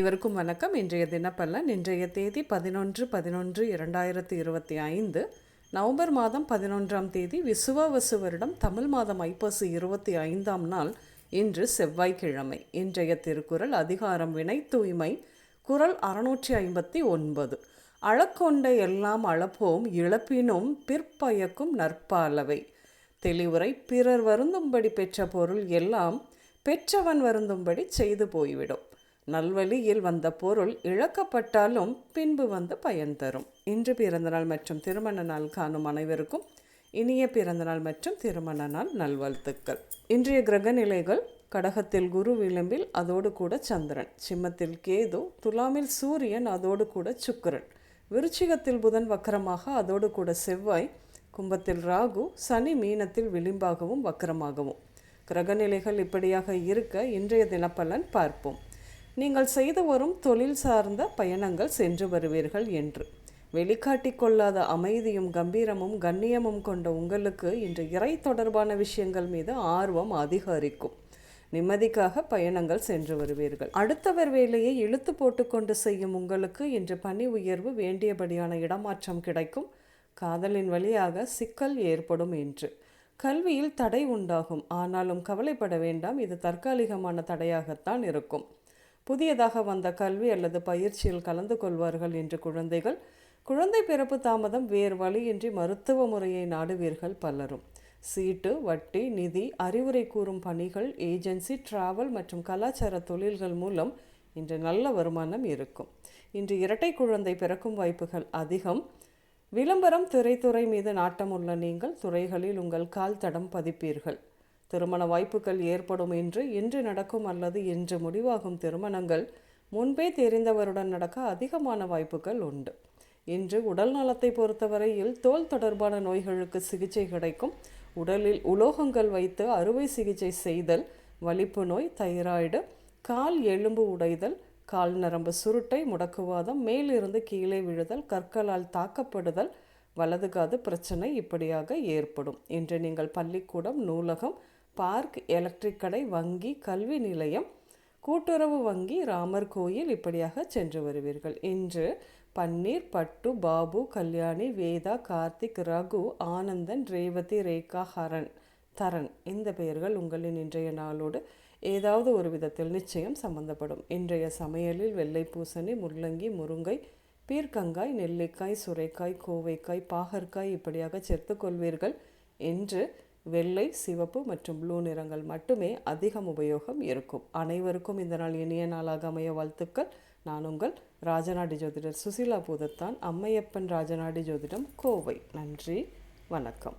அனைவருக்கும் வணக்கம். இன்றைய தினப்பலன். இன்றைய தேதி 11/11/2025 நவம்பர் மாதம் 11ஆம் தேதி விசுவாவசு வருடம் தமிழ் மாதம் ஐப்பசி 25ஆம் நாள். இன்று செவ்வாய்க்கிழமை. இன்றைய திருக்குறள் அதிகாரம் வினை தூய்மை. குறள் 659. அளக்கொண்ட எல்லாம் அளப்போம் இழப்பினும் பிற்பயக்கும் நற்பாலவை. தெளிவுரை. பிறர் வருந்தும்படி பெற்ற பொருள் எல்லாம் பெற்றவன் வருந்தும்படி செய்து போய்விடும். நல்வழியில் வந்த பொருள் இழக்கப்பட்டாலும் பின்பு வந்து பயன் தரும். இன்று பிறந்தநாள் மற்றும் திருமண நாள் காணும் அனைவருக்கும் இனிய பிறந்தநாள் மற்றும் திருமண நாள் நல்வாழ்த்துக்கள். இன்றைய கிரக நிலைகள்: கடகத்தில் குரு விளிம்பில், அதோடு கூட சந்திரன். சிம்மத்தில் கேது, துலாமில் சூரியன், அதோடு கூட சுக்கிரன். விருச்சிகத்தில் புதன் வக்கரமாக, அதோடு கூட செவ்வாய். கும்பத்தில் ராகு, சனி மீனத்தில் விளிம்பாகவும் வக்கரமாகவும். கிரகநிலைகள் இப்படியாக இருக்க இன்றைய தினப்பலன் பார்ப்போம். நீங்கள் செய்து வரும் தொழில் சார்ந்த பயணங்கள் சென்று வருவீர்கள் என்று. வெளிக்காட்டிக் கொள்ளாத அமைதியும் கம்பீரமும் கண்ணியமும் கொண்ட உங்களுக்கு இன்று இறை தொடர்பான விஷயங்கள் மீது ஆர்வம் அதிகரிக்கும். நிம்மதிக்காக பயணங்கள் சென்று வருவீர்கள். அடுத்தவர் வேலையை இழுத்து போட்டுக்கொண்டு செய்யும் உங்களுக்கு இன்று பணி உயர்வு, வேண்டியபடியான இடமாற்றம் கிடைக்கும். காதலின் வழியாக சிக்கல் ஏற்படும். என்று கல்வியில் தடை உண்டாகும். ஆனாலும் கவலைப்பட வேண்டாம், இது தற்காலிகமான தடையாகத்தான் இருக்கும். புதியதாக வந்த கல்வி அல்லது பயிற்சியில் கலந்து கொள்வார்கள். என்று குழந்தைகள். குழந்தை பிறப்பு தாமதம், வேறு வழியின்றி மருத்துவ முறையை நாடுவீர்கள் பலரும். சீட்டு, வட்டி, நிதி, அறிவுரை கூறும் பணிகள், ஏஜென்சி, டிராவல் மற்றும் கலாச்சார தொழில்கள் மூலம் இன்று நல்ல வருமானம் இருக்கும். இன்று இரட்டை குழந்தை பிறக்கும் வாய்ப்புகள் அதிகம். விளம்பரம், திரைத்துறை மீது நாட்டம் உள்ள நீங்கள் துறைகளில் உங்கள் கால் தடம் பதிப்பீர்கள். திருமண வாய்ப்புகள் ஏற்படும். இன்று நடக்கும் அல்லது இன்று முடிவாகும் திருமணங்கள் முன்பே தெரிந்தவருடன் நடக்க அதிகமான வாய்ப்புகள் உண்டு. இன்று உடல் நலத்தை பொறுத்தவரையில் தோல் தொடர்பான நோய்களுக்கு சிகிச்சை கிடைக்கும். உடலில் உலோகங்கள் வைத்து அறுவை சிகிச்சை செய்தல், வலிப்பு நோய், தைராய்டு, கால் எலும்பு உடைதல், கால் நரம்பு சுருட்டை, முடக்குவாதம், மேலிருந்து கீழே விழுதல், கற்களால் தாக்கப்படுதல், வலது காது பிரச்சனை இப்படியாக ஏற்படும். இன்று நீங்கள் பள்ளிக்கூடம், நூலகம், பார்க், எலக்ட்ரிக் கடை, வங்கி, கல்வி நிலையம், கூட்டுறவு வங்கி, ராமர் கோயில் இப்படியாக சென்று வருவீர்கள். இன்று பன்னீர், பட்டு, பாபு, கல்யாணி, வேதா, கார்த்திக், ரகு, ஆனந்தன், ரேவதி, ரேகா, தரன் இந்த பெயர்கள் உங்களின் இன்றைய நாளோடு ஏதாவது ஒரு விதத்தில் நிச்சயம் சம்பந்தப்படும். இன்றைய சமையலில் வெள்ளை பூசணி, முள்ளங்கி, முருங்கை, பீர்க்கங்காய், நெல்லிக்காய், சுரைக்காய், கோவைக்காய், பாகற்காய் இப்படியாக சேர்த்து கொள்வீர்கள். இன்று வெள்ளை, சிவப்பு மற்றும் ப்ளூ நிறங்கள் மட்டுமே அதிகம் உபயோகம் இருக்கும். அனைவருக்கும் இந்த நாள் இனிய நாளாக அமைய வாழ்த்துக்கள். நான் உங்கள் ராஜநாடி ஜோதிடர் சுசிலா பூதத்தான், அம்மையப்பன் ராஜநாடி ஜோதிடம், கோவை. நன்றி, வணக்கம்.